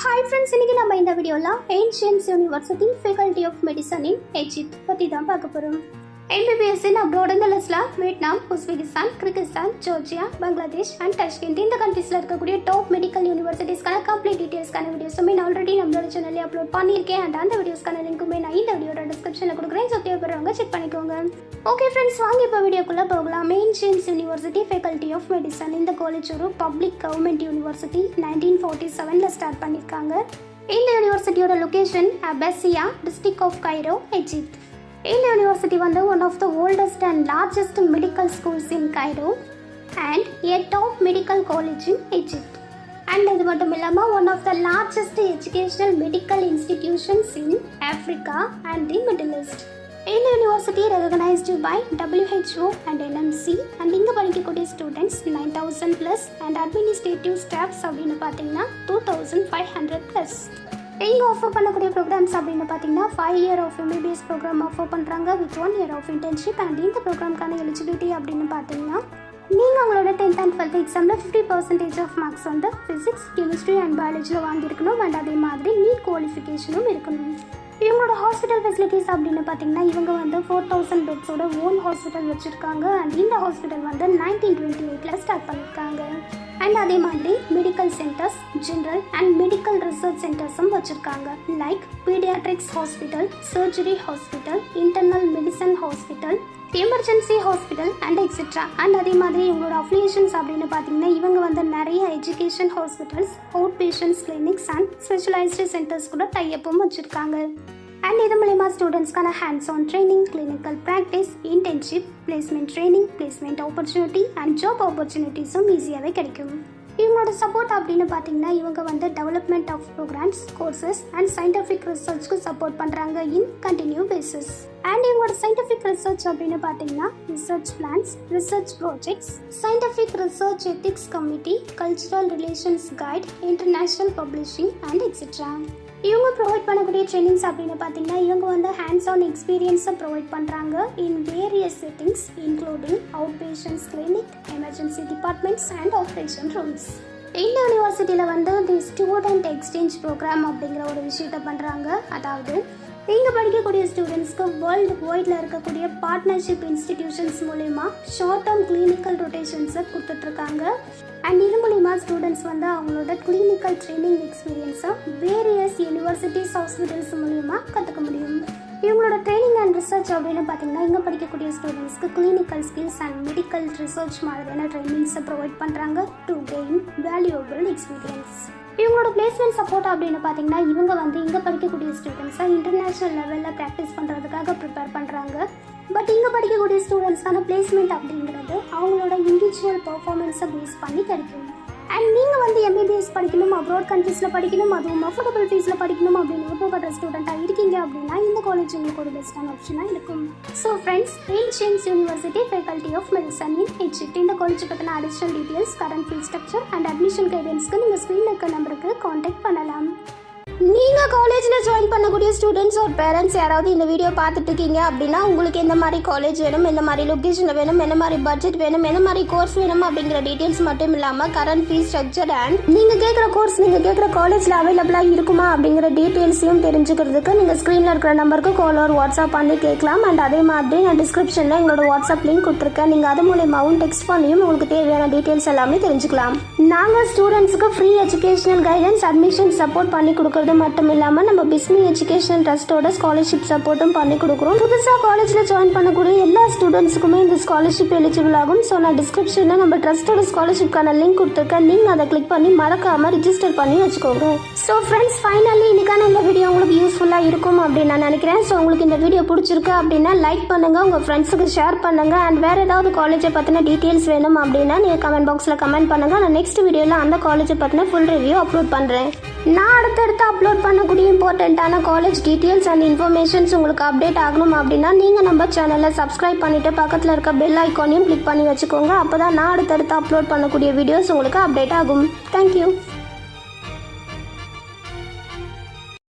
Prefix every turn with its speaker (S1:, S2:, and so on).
S1: Hi friends, இன்னைக்கு நம்ம இந்த வீடியோல Ancient University Faculty of Medicine in Egypt பத்தி தான் பார்க்க போறோம். Mbbs in abroad in the listல Vietnam, Uzbekistan, Kyrgyzstan, Georgia, Bangladesh and Tashkent இந்த கண்ட்ரீஸ்ல இருக்கக்கூடிய டாப் மெடிக்கல் யூனிவர்சிட்டிஸ்க்கான கம்ப்ளீட் டீடைல்ஸ்க்கான வீடியோஸுமே நான் ஆல்ரெடி நம்மளோட சேனல்ல அப்லோட் பண்ணியிருக்கேன். and அந்த வீடியோஸ்க்கான லிங்க்குமே நான் இந்த வீடியோட டிஸ்கிரிப்ஷன்ல கொடுக்குறேன். ஸோ தேவைப்படுறவங்க செக் பண்ணிக்கோங்க. ஓகே ஃப்ரெண்ட்ஸ், வாங்க இப்போ வீடியோக்குள்ள போகலாம். Ancient University Faculty of Medicine இந்த காலேஜ் ஒரு பப்ளிக் கவர்மெண்ட் யூனிவர்சிட்டி 1947ல ஸ்டார்ட் பண்ணியிருக்காங்க. இந்த யூனிவர்சிட்டியோட location Abbasia district of Cairo, Egypt. இந்த யூனிவர்சிட்டி வந்து one of the oldest and largest medical schools in Cairo and a top medical college in Egypt. And இது மட்டும் இல்லாமல் one of the largest educational medical institutions in Africa and the Middle East. இந்த university recognised by WHO and NMC. And இங்கே படிக்கக்கூடிய students 9,000+ and administrative staffs அப்படின்னு பார்த்தீங்கன்னா 2,500+. இங்கே offer பண்ணக்கூடிய ப்ரோக்ராம்ஸ் அப்படின்னு பார்த்தீங்கன்னா 5 year of MBBS programme offer பண்ணுறாங்க with 1 year of internship. And இந்த ப்ரோக்ராம்க்கான எலிஜிபிலிட்டி அப்படின்னு பார்த்தீங்கன்னா நீங்கள் உங்களோட 10th and 12th எக்ஸாமில் 50% ஆஃப் மார்க்ஸ் வந்து ஃபிசிக்ஸ், கெமிஸ்ட்ரி அண்ட் பயாலஜியில் வாங்கியிருக்கணும். அண்ட் அதே மாதிரி நீட் குவாலிஃபிகேஷனும் இருக்கணும். இவங்களோட ஹாஸ்பிட்டல் ஃபெசிலிட்டிஸ் அப்படின்னு பார்த்தீங்கன்னா இவங்க வந்து 4,000 பெட்ஸோட ஓன் ஹாஸ்பிட்டல் வச்சுருக்காங்க. அண்ட் இந்த ஹாஸ்பிட்டல் வந்து 1928ல் ஸ்டார்ட் பண்ணியிருக்காங்க. அண்ட் அதே மாதிரி medical centres, general and medical research சென்டர்ஸும் வச்சுருக்காங்க. Like paediatrics hospital, surgery hospital, internal medicine hospital, emergency hospital and etcetera. And அதே மாதிரி இவங்களோட அஃபிலியேஷன்ஸ் அப்படின்னு பார்த்தீங்கன்னா இவங்க வந்து நிறைய education hospitals, out patients clinics and specialised centres கூட டைஅப்பும் வச்சுருக்காங்க. அண்ட் இது மூலமா ஸ்டூடெண்ட்ஸ்க்கான hands on training, clinical practice, internship, placement training, placement opportunity and job ஆப்பர்ச்சுனிட்டிஸும் ஈஸியாகவே கிடைக்கும். இவங்களோட சப்போர்ட் அப்படின்னு பார்த்தீங்கன்னா இவங்க வந்து development of programmes, courses and scientific ரிசர்ச்க்கு சப்போர்ட் பண்ணுறாங்க இன் கண்டினியூ பேசிஸ். அண்ட் இவங்களோட சயின்டிஃபிக் ரிசர்ச் அப்படின்னு பார்த்தீங்கன்னா research plans, research projects, scientific research ethics committee, cultural relations guide, international publishing and etcetera. இவங்க ப்ரொவைட் பண்ணக்கூடிய ட்ரைனிங்ஸ் அப்படின்னு பார்த்தீங்கன்னா இவங்க வந்து ஹேண்ட்ஸ் ஆன் எக்ஸ்பீரியன்ஸை ப்ரொவைட் பண்ணுறாங்க in various settings including out patients clinic, emergency departments and operation rooms. இந்த யூனிவர்சிட்டியில் வந்து தி ஸ்டூடெண்ட் எக்ஸ்சேஞ்ச் ப்ரோக்ராம் அப்படிங்கிற ஒரு விஷயத்தை பண்ணுறாங்க. அதாவது இங்கே படிக்கக்கூடிய ஸ்டூடெண்ட்ஸ்க்கு வேர்ல்டு வைடில் இருக்கக்கூடிய பார்ட்னர்ஷிப் இன்ஸ்டிடியூஷன்ஸ் மூலயமா ஷார்ட் டேர்ம் கிளினிக்கல் ரொட்டேஷன்ஸை கொடுத்துட்ருக்காங்க. அண்ட் இது மூலிமா ஸ்டூடெண்ட்ஸ் வந்து அவங்களோட கிளினிக்கல் ட்ரைனிங் எக்ஸ்பீரியன்ஸை வேரியஸ் யூனிவர்சிட்டிஸ், ஹாஸ்பிட்டல்ஸ் மூலயமா கற்றுக்க முடியும். இவங்களோட ட்ரைனிங் அண்ட் ரிசர்ச் அப்படின்னு பார்த்தீங்கன்னா இங்கே படிக்கக்கூடிய ஸ்டூடெண்ட்ஸ்க்கு clinical skills and medical research மாதிரியான ட்ரைனிங்ஸை ப்ரொவைட் பண்ணுறாங்க டு கெயின் வேல்யூபிள் எக்ஸ்பீரியன்ஸ். இவங்களோட பிளேஸ்மெண்ட் சப்போர்ட் அப்படின்னு பார்த்தீங்கன்னா இவங்க வந்து இங்கே படிக்கக்கூடிய ஸ்டூடெண்ட்ஸை இன்டர்நேஷ்னல் லெவலில் ப்ராக்டிஸ் பண்ணுறதுக்காக ப்ரிப்பேர் பண்ணுறாங்க. பட் இங்கே படிக்கக்கூடிய ஸ்டூடெண்ட்ஸ்க்கான பிளேஸ்மெண்ட் அப்படிங்கிறது அவங்களோட இண்டிவிஜுவல் பர்ஃபார்மன்ஸை பேஸ் பண்ணி கிடைக்கும். அண்ட் நீங்கள் வந்து MBBS படிக்கணும், அப்ராட் கண்ட்ரீஸில் படிக்கணும், அதுவும் அஃபோர்டபுள் ஃபீஸில் படிக்கணும் அப்படின்னு விருப்பப்படுற ஸ்டூடெண்ட்டாக இருக்கீங்க அப்படின்னா இந்த காலேஜ் உங்களுக்கு ஒரு பெஸ்ட்டான ஆப்ஷனாக இருக்கும். So friends, Ancient University Faculty of Medicine in Egypt இந்த காலேஜ் பற்றின additional details, current fees structure and admission கைடன்ஸ்க்கு நீங்கள் ஸ்க்ரீனில் இருக்க நம்பருக்கு காண்டாக்ட் பண்ணலாம். நீங்கள் காலேஜில் ஜாயின் பண்ணக்கூடிய ஸ்டூடெண்ட்ஸ் ஒரு பேரண்ட்ஸ் யாராவது இந்த வீடியோ பார்த்துட்டு இருக்கீங்க அப்படின்னா உங்களுக்கு எந்த மாதிரி காலேஜ் வேணும், எந்த மாதிரி லொக்கேஷனில் வேணும், எந்த மாதிரி பட்ஜெட் வேணும், எந்த மாதிரி கோர்ஸ் வேணும் அப்படிங்கிற டீட்டெயில்ஸ் மட்டும் இல்லாமல் கரண்ட் ஃபீஸ் ஸ்ட்ரக்சர் அண்ட் நீங்கள் கேட்குற கோர்ஸ் நீங்கள் கேட்குற காலேஜில் அவைலபிளாக இருக்குமா அப்படிங்கிற டீட்டெயில்ஸையும் தெரிஞ்சுக்கிறதுக்கு நீங்கள் ஸ்க்ரீனில் இருக்கிற நம்பருக்கு கால் ஒரு வாட்ஸ்அப் பண்ணி கேட்கலாம். அண்ட் அதே மாதிரி நான் டிஸ்கிரிப்ஷனில் எங்களோட வாட்ஸ்அப் லிங்க் கொடுத்துருக்கேன். நீங்கள் அது மூலமாகவும் டெக்ஸ்ட் பண்ணியும் உங்களுக்கு தேவையான டீட்டெயில்ஸ் எல்லாமே தெரிஞ்சுக்கலாம். நாங்கள் ஸ்டூடெண்ட்ஸுக்கு free educational guidance, admission support பண்ணி கொடுக்குறது மட்டும் இல்லாமல் நம்ம பிஸ்மி எஜுகேஷனல் ட்ரஸ்டோட ஸ்காலர்ஷிப் சப்போர்ட்டும் பண்ணி கொடுக்குறோம். புதுசாக காலேஜில் ஜாயின் பண்ணக்கூடிய எல்லா ஸ்டூடெண்ட்ஸுக்குமே இந்த ஸ்காலர்ஷிப் எலிஜிபிள் ஆகும். ஸோ நான் டிஸ்கிரிப்ஷனில் நம்ம ட்ரஸ்டோட ஸ்காலர்ஷிப்கான லிங்க் கொடுத்துருக்கேன். நீங்கள் அதை கிளிக் பண்ணி மறக்காமல் ரிஜிஸ்டர் பண்ணி வச்சுக்கோங்க. ஸோ ஃப்ரெண்ட்ஸ், ஃபைனலி இன்னைக்கான இந்த வீடியோ உங்களுக்கு யூஸ்ஃபுல்லாக இருக்கும் அப்படின்னு நான் நினைக்கிறேன். ஸோ உங்களுக்கு இந்த வீடியோ பிடிச்சிருக்கு அப்படின்னா லைக் பண்ணுங்கள், உங்கள் ஃப்ரெண்ட்ஸுக்கு ஷேர் பண்ணுங்கள். அண்ட் வேறு ஏதாவது காலேஜை பற்றின டீட்டெயில்ஸ் வேணும் அப்படின்னா நீங்கள் கமெண்ட் பாக்ஸில் கமெண்ட் பண்ணுங்கள். நான் நெக்ஸ்ட் வீடியோவில் அந்த காலேஜை பற்றின ஃபுல் ரிவ்யூ அப்லோட் பண்ணுறேன். நான் அடுத்தடுத்து அப்லோட் பண்ணக்கூடிய இம்பார்ட்டண்ட்டான காலேஜ் டீட்டெயில்ஸ் அண்ட் இன்ஃபர்மேஷன்ஸ் உங்களுக்கு அப்டேட் ஆகணும் அப்படின்னா நீங்கள் நம்ம சேனலை சப்ஸ்கிரைப் பண்ணிவிட்டு பக்கத்தில் இருக்க பெல் ஐக்கானையும் கிளிக் பண்ணி வச்சுக்கோங்க. அப்போ தான் நான் அடுத்தடுத்து அப்லோட் பண்ணக்கூடிய வீடியோஸ் உங்களுக்கு அப்டேட் ஆகும். தேங்க்யூ.